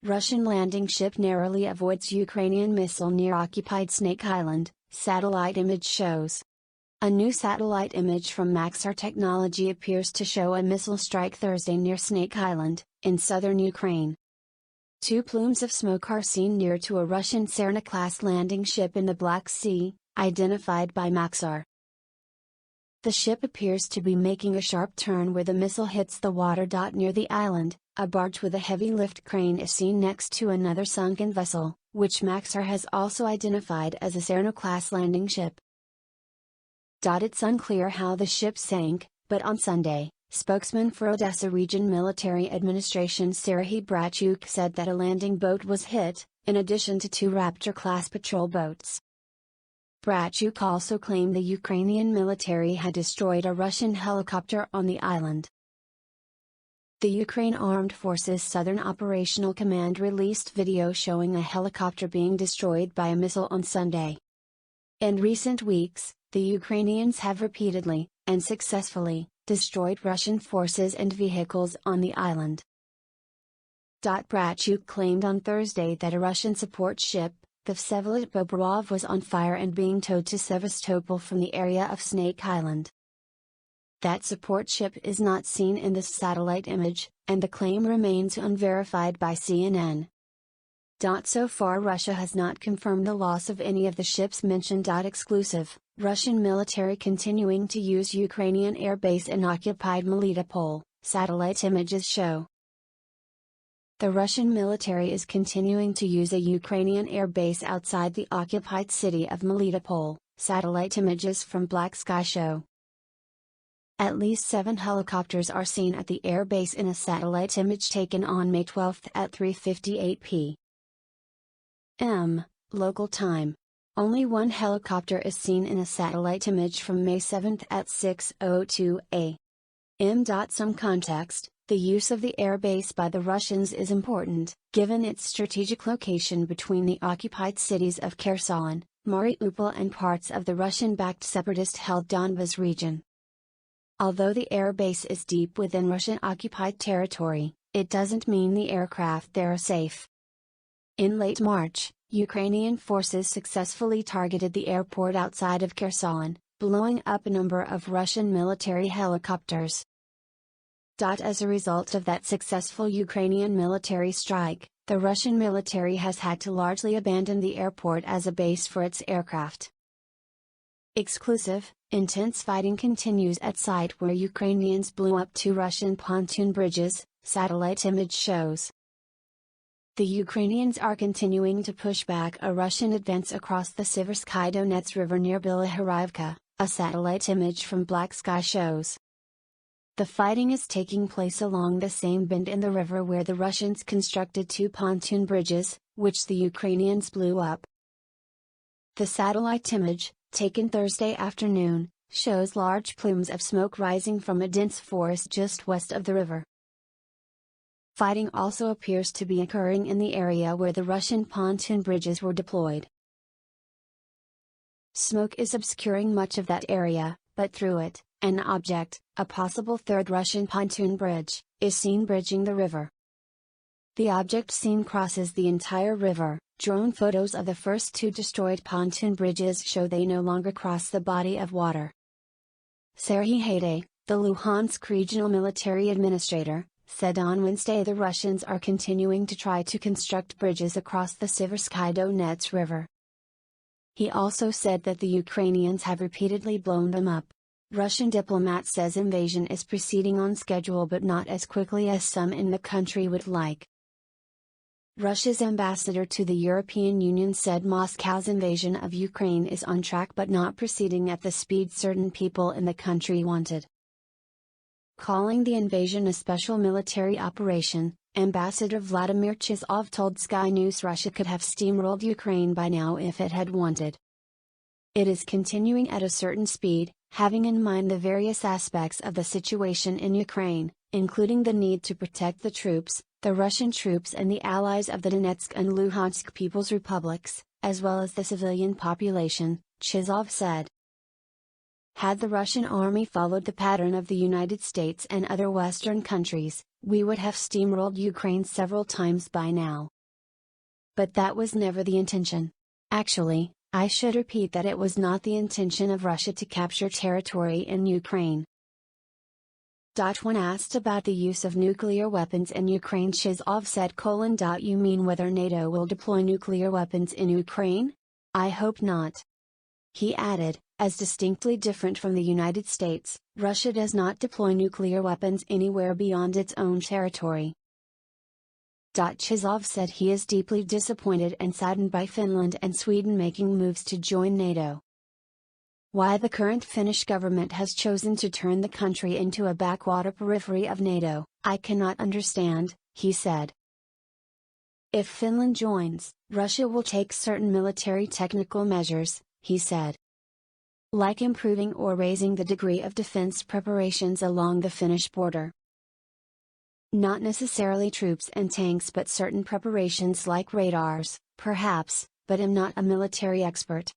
Russian landing ship narrowly avoids Ukrainian missile near occupied Snake Island, satellite image shows. A new satellite image from Maxar Technology appears to show a missile strike Thursday near Snake Island, in southern Ukraine. Two plumes of smoke are seen near to a Russian Tsarina-class landing ship in the Black Sea, identified by Maxar. The ship appears to be making a sharp turn where the missile hits the water. Near the island, a barge with a heavy lift crane is seen next to another sunken vessel, which Maxar has also identified as a Tsarina-class landing ship. It's unclear how the ship sank, but on Sunday, spokesman for Odessa Region Military Administration Serhiy Brachuk said that a landing boat was hit, in addition to two Raptor-class patrol boats. Brachuk also claimed the Ukrainian military had destroyed a Russian helicopter on the island. The Ukraine Armed Forces Southern Operational Command released video showing a helicopter being destroyed by a missile on Sunday. In recent weeks, the Ukrainians have repeatedly, and successfully, destroyed Russian forces and vehicles on the island. Brachuk claimed on Thursday that a Russian support ship, the Vsevolod Bobrov, was on fire and being towed to Sevastopol from the area of Snake Island. That support ship is not seen in this satellite image, and the claim remains unverified by CNN. So far Russia has not confirmed the loss of any of the ships mentioned. Exclusive, Russian military continuing to use Ukrainian air base in occupied Melitopol, satellite images show. The Russian military is continuing to use a Ukrainian air base outside the occupied city of Melitopol, satellite images from Black Sky show. At least 7 helicopters are seen at the air base in a satellite image taken on May 12 at 3:58 p.m. local time. Only one helicopter is seen in a satellite image from May 7 at 6:02 a.m. Some context: the use of the air base by the Russians is important, given its strategic location between the occupied cities of Kherson, Mariupol and parts of the Russian-backed separatist-held Donbas region. Although the air base is deep within Russian-occupied territory, it doesn't mean the aircraft there are safe. In late March, Ukrainian forces successfully targeted the airport outside of Kherson, blowing up a number of Russian military helicopters. As a result of that successful Ukrainian military strike, the Russian military has had to largely abandon the airport as a base for its aircraft. Exclusive, intense fighting continues at site where Ukrainians blew up 2 Russian pontoon bridges, satellite image shows. The Ukrainians are continuing to push back a Russian advance across the Siversky Donets River near Bilohorivka, a satellite image from Black Sky shows. The fighting is taking place along the same bend in the river where the Russians constructed 2 pontoon bridges, which the Ukrainians blew up. The satellite image, taken Thursday afternoon, shows large plumes of smoke rising from a dense forest just west of the river. Fighting also appears to be occurring in the area where the Russian pontoon bridges were deployed. Smoke is obscuring much of that area, but through it, an object, a possible third Russian pontoon bridge, is seen bridging the river. The object seen crosses the entire river. Drone photos of the first 2 destroyed pontoon bridges show they no longer cross the body of water. Serhiy Haidai, the Luhansk regional military administrator, said on Wednesday the Russians are continuing to try to construct bridges across the Siversky Donets River. He also said that the Ukrainians have repeatedly blown them up. Russian diplomat says invasion is proceeding on schedule but not as quickly as some in the country would like. Russia's ambassador to the European Union said Moscow's invasion of Ukraine is on track but not proceeding at the speed certain people in the country wanted. Calling the invasion a special military operation, Ambassador Vladimir Chizov told Sky News Russia could have steamrolled Ukraine by now if it had wanted. It is continuing at a certain speed, having in mind the various aspects of the situation in Ukraine, including the need to protect the troops, the Russian troops and the allies of the Donetsk and Luhansk People's Republics, as well as the civilian population, Chizov said. Had the Russian army followed the pattern of the United States and other Western countries, we would have steamrolled Ukraine several times by now. But that was never the intention. Actually, I should repeat that it was not the intention of Russia to capture territory in Ukraine. When asked about the use of nuclear weapons in Ukraine, Chizov said: "You mean whether NATO will deploy nuclear weapons in Ukraine? I hope not." He added, as distinctly different from the United States, Russia does not deploy nuclear weapons anywhere beyond its own territory. Chizov said he is deeply disappointed and saddened by Finland and Sweden making moves to join NATO. Why the current Finnish government has chosen to turn the country into a backwater periphery of NATO, I cannot understand, he said. If Finland joins, Russia will take certain military technical measures, he said. Like improving or raising the degree of defense preparations along the Finnish border. Not necessarily troops and tanks, but certain preparations like radars, perhaps, but I'm not a military expert.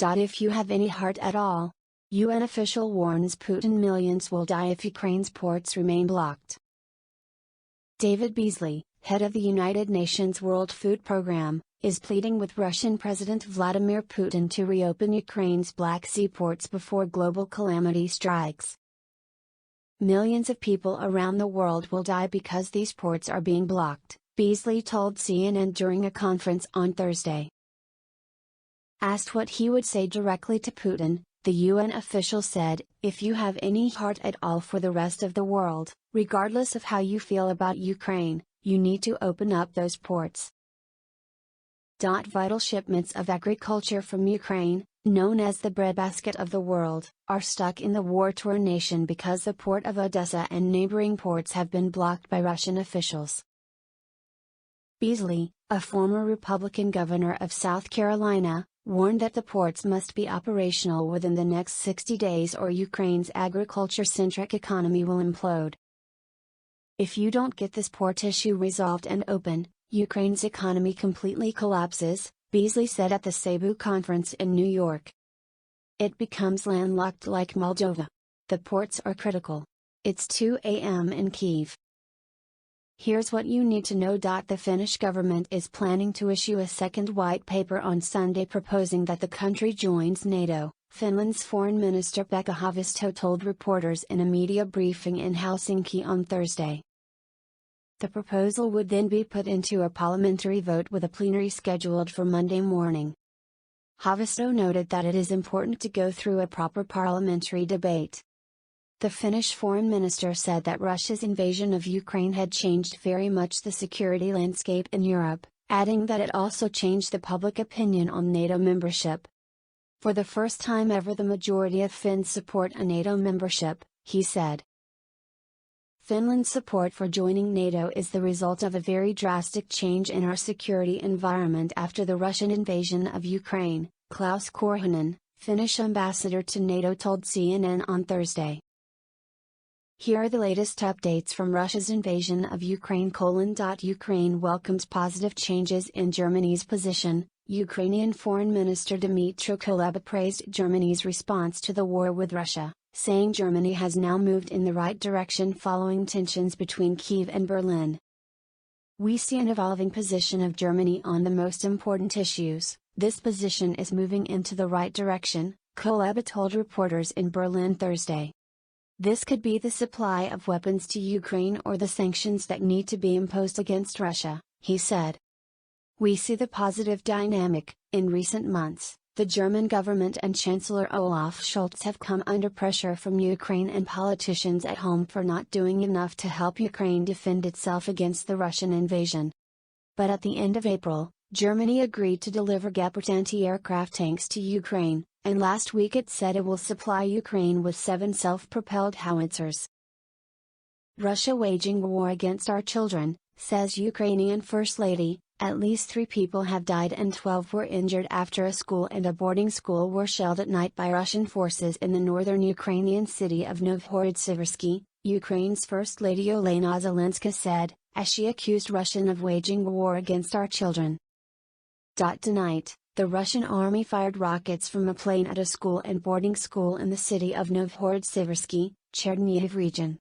If you have any heart at all, UN official warns Putin millions will die if Ukraine's ports remain blocked. David Beasley, head of the United Nations World Food Programme, is pleading with Russian President Vladimir Putin to reopen Ukraine's Black Sea ports before global calamity strikes. Millions of people around the world will die because these ports are being blocked, Beasley told CNN during a conference on Thursday. Asked what he would say directly to Putin, the UN official said, "If you have any heart at all for the rest of the world, regardless of how you feel about Ukraine, you need to open up those ports." Vital shipments of agriculture from Ukraine, known as the breadbasket of the world, are stuck in the war-torn nation because the port of Odessa and neighboring ports have been blocked by Russian officials. Beasley, a former Republican governor of South Carolina, warned that the ports must be operational within the next 60 days or Ukraine's agriculture-centric economy will implode. If you don't get this port issue resolved and open, Ukraine's economy completely collapses, Beasley said at the Cebu conference in New York. It becomes landlocked like Moldova. The ports are critical. It's 2 a.m. in Kyiv. Here's what you need to know. The Finnish government is planning to issue a second white paper on Sunday proposing that the country joins NATO, Finland's Foreign Minister Pekka Haavisto told reporters in a media briefing in Helsinki on Thursday. The proposal would then be put into a parliamentary vote with a plenary scheduled for Monday morning. Haavisto noted that it is important to go through a proper parliamentary debate. The Finnish foreign minister said that Russia's invasion of Ukraine had changed very much the security landscape in Europe, adding that it also changed the public opinion on NATO membership. For the first time ever, the majority of Finns support a NATO membership, he said. Finland's support for joining NATO is the result of a very drastic change in our security environment after the Russian invasion of Ukraine, Klaus Korhonen, Finnish ambassador to NATO told CNN on Thursday. Here are the latest updates from Russia's invasion of Ukraine. Ukraine welcomes positive changes in Germany's position. Ukrainian Foreign Minister Dmytro Kuleba praised Germany's response to the war with Russia, saying Germany has now moved in the right direction following tensions between Kyiv and Berlin. "We see an evolving position of Germany on the most important issues. This position is moving into the right direction," Kuleba told reporters in Berlin Thursday. This could be the supply of weapons to Ukraine or the sanctions that need to be imposed against Russia, he said. "We see the positive dynamic. In recent months, the German government and Chancellor Olaf Scholz have come under pressure from Ukraine and politicians at home for not doing enough to help Ukraine defend itself against the Russian invasion. But at the end of April, Germany agreed to deliver Gepard anti-aircraft tanks to Ukraine, and last week it said it will supply Ukraine with 7 self-propelled howitzers. Russia waging war against our children, says Ukrainian First Lady. At least 3 people have died and 12 were injured after a school and a boarding school were shelled at night by Russian forces in the northern Ukrainian city of Novhorod-Siversky, Ukraine's First Lady Olena Zelenska said, as she accused Russia of waging war against our children. Tonight, the Russian army fired rockets from a plane at a school and boarding school in the city of Novhorod-Siversky, Chernihiv region.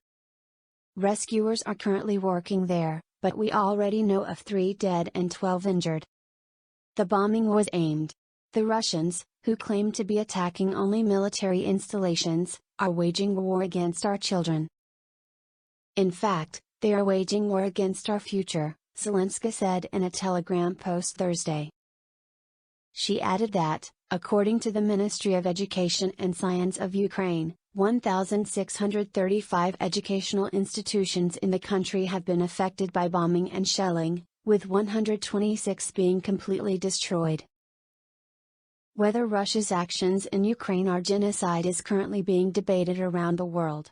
Rescuers are currently working there, but we already know of 3 dead and 12 injured. The bombing was aimed. The Russians, who claim to be attacking only military installations, are waging war against our children. In fact, they are waging war against our future, Zelensky said in a Telegram post Thursday. She added that, according to the Ministry of Education and Science of Ukraine, 1,635 educational institutions in the country have been affected by bombing and shelling, with 126 being completely destroyed. Whether Russia's actions in Ukraine are genocide is currently being debated around the world.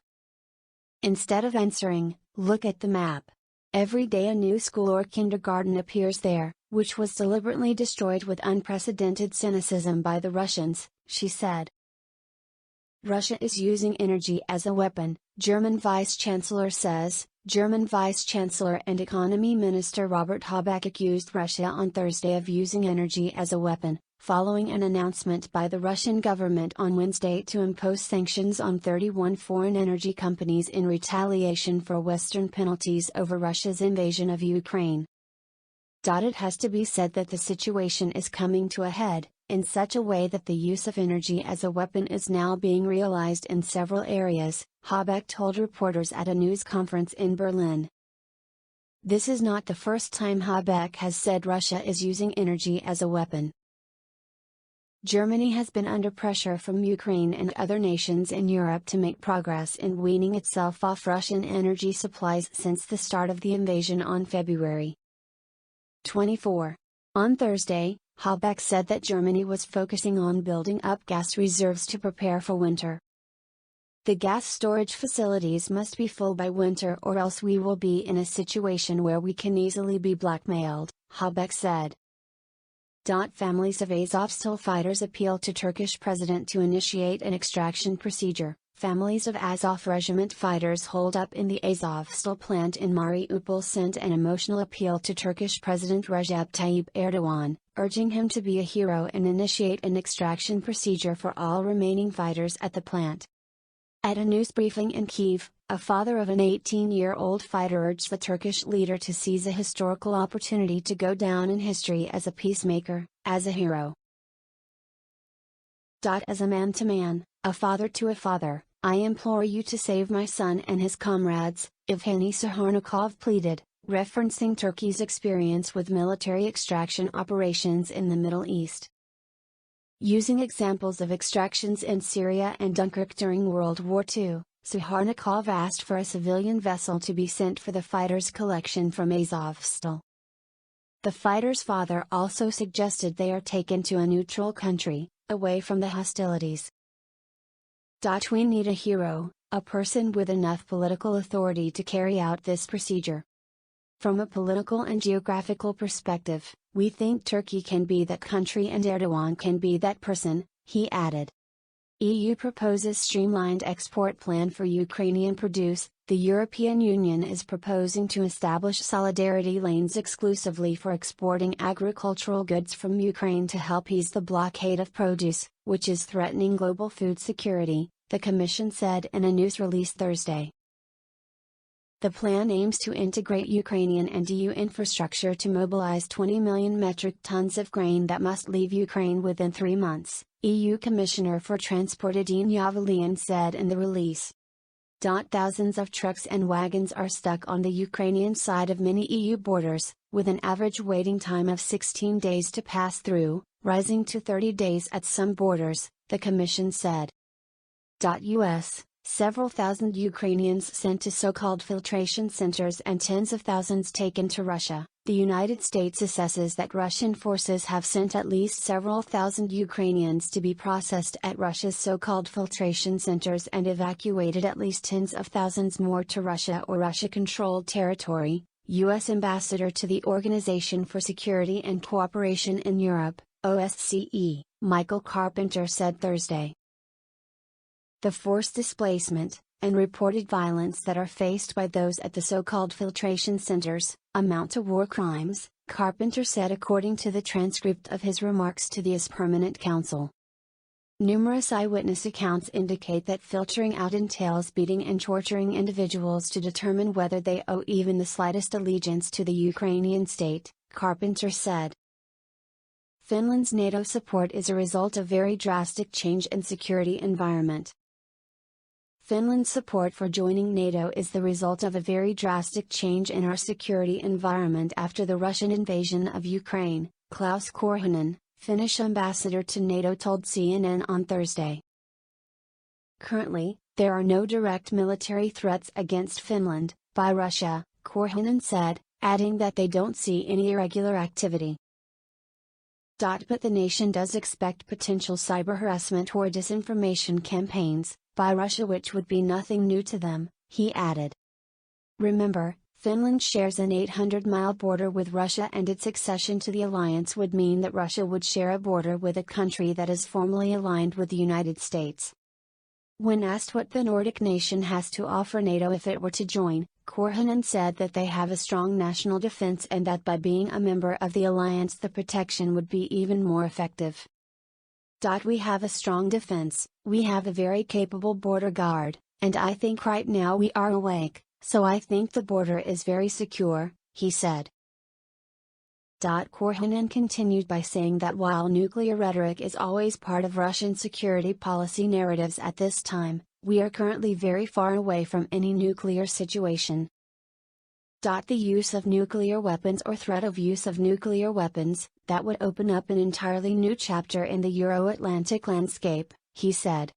Instead of answering, look at the map. Every day a new school or kindergarten appears there, which was deliberately destroyed with unprecedented cynicism by the Russians, she said. Russia is using energy as a weapon, German Vice Chancellor says. German Vice Chancellor and Economy Minister Robert Habeck accused Russia on Thursday of using energy as a weapon, following an announcement by the Russian government on Wednesday to impose sanctions on 31 foreign energy companies in retaliation for Western penalties over Russia's invasion of Ukraine. It has to be said that the situation is coming to a head, in such a way that the use of energy as a weapon is now being realized in several areas, Habeck told reporters at a news conference in Berlin. This is not the first time Habeck has said Russia is using energy as a weapon. Germany has been under pressure from Ukraine and other nations in Europe to make progress in weaning itself off Russian energy supplies since the start of the invasion on February 24. On Thursday, Habeck said that Germany was focusing on building up gas reserves to prepare for winter. The gas storage facilities must be full by winter or else we will be in a situation where we can easily be blackmailed, Habeck said. Families of Azovstal fighters appeal to Turkish president to initiate an extraction procedure. Families of Azov Regiment fighters holed up in the Azovstal plant in Mariupol sent an emotional appeal to Turkish President Recep Tayyip Erdogan, urging him to be a hero and initiate an extraction procedure for all remaining fighters at the plant. At a news briefing in Kyiv, a father of an 18-year-old fighter urged the Turkish leader to seize a historical opportunity to go down in history as a peacemaker, as a hero. As a man to man, a father to a father, I implore you to save my son and his comrades, Evgeny Saharnikov pleaded, referencing Turkey's experience with military extraction operations in the Middle East. Using examples of extractions in Syria and Dunkirk during World War II, Saharnikov asked for a civilian vessel to be sent for the fighters' collection from Azovstal. The fighter's father also suggested they are taken to a neutral country, away from the hostilities. We need a hero, a person with enough political authority to carry out this procedure. From a political and geographical perspective, we think Turkey can be that country and Erdogan can be that person, he added. EU proposes streamlined export plan for Ukrainian produce. The European Union is proposing to establish solidarity lanes exclusively for exporting agricultural goods from Ukraine to help ease the blockade of produce, which is threatening global food security, the Commission said in a news release Thursday. The plan aims to integrate Ukrainian and EU infrastructure to mobilize 20 million metric tons of grain that must leave Ukraine within 3 months, EU Commissioner for Transport Edine Yavalian said in the release. Thousands of trucks and wagons are stuck on the Ukrainian side of many EU borders, with an average waiting time of 16 days to pass through, rising to 30 days at some borders, the Commission said. US Several thousand Ukrainians sent to so-called filtration centers and tens of thousands taken to Russia. The United States assesses that Russian forces have sent at least several thousand Ukrainians to be processed at Russia's so-called filtration centers and evacuated at least tens of thousands more to Russia or Russia-controlled territory, U.S. Ambassador to the Organization for Security and Cooperation in Europe, OSCE, Michael Carpenter said Thursday. The forced displacement, and reported violence that are faced by those at the so-called filtration centers, amount to war crimes, Carpenter said according to the transcript of his remarks to the US Permanent Council. Numerous eyewitness accounts indicate that filtering out entails beating and torturing individuals to determine whether they owe even the slightest allegiance to the Ukrainian state, Carpenter said. Finland's NATO support is a result of very drastic change in security environment. Finland's support for joining NATO is the result of a very drastic change in our security environment after the Russian invasion of Ukraine, Klaus Korhonen, Finnish ambassador to NATO told CNN on Thursday. Currently, there are no direct military threats against Finland by Russia, Korhonen said, adding that they don't see any irregular activity. But the nation does expect potential cyber harassment or disinformation campaigns by Russia, which would be nothing new to them, he added. Remember, Finland shares an 800-mile border with Russia, and its accession to the alliance would mean that Russia would share a border with a country that is formally aligned with the United States. When asked what the Nordic nation has to offer NATO if it were to join, Korhonen said that they have a strong national defense and that by being a member of the alliance the protection would be even more effective. We have a strong defense, we have a very capable border guard, and I think right now we are awake, so I think the border is very secure, he said. Korhonen continued by saying that while nuclear rhetoric is always part of Russian security policy narratives at this time, we are currently very far away from any nuclear situation. The use of nuclear weapons or threat of use of nuclear weapons, that would open up an entirely new chapter in the Euro-Atlantic landscape, he said.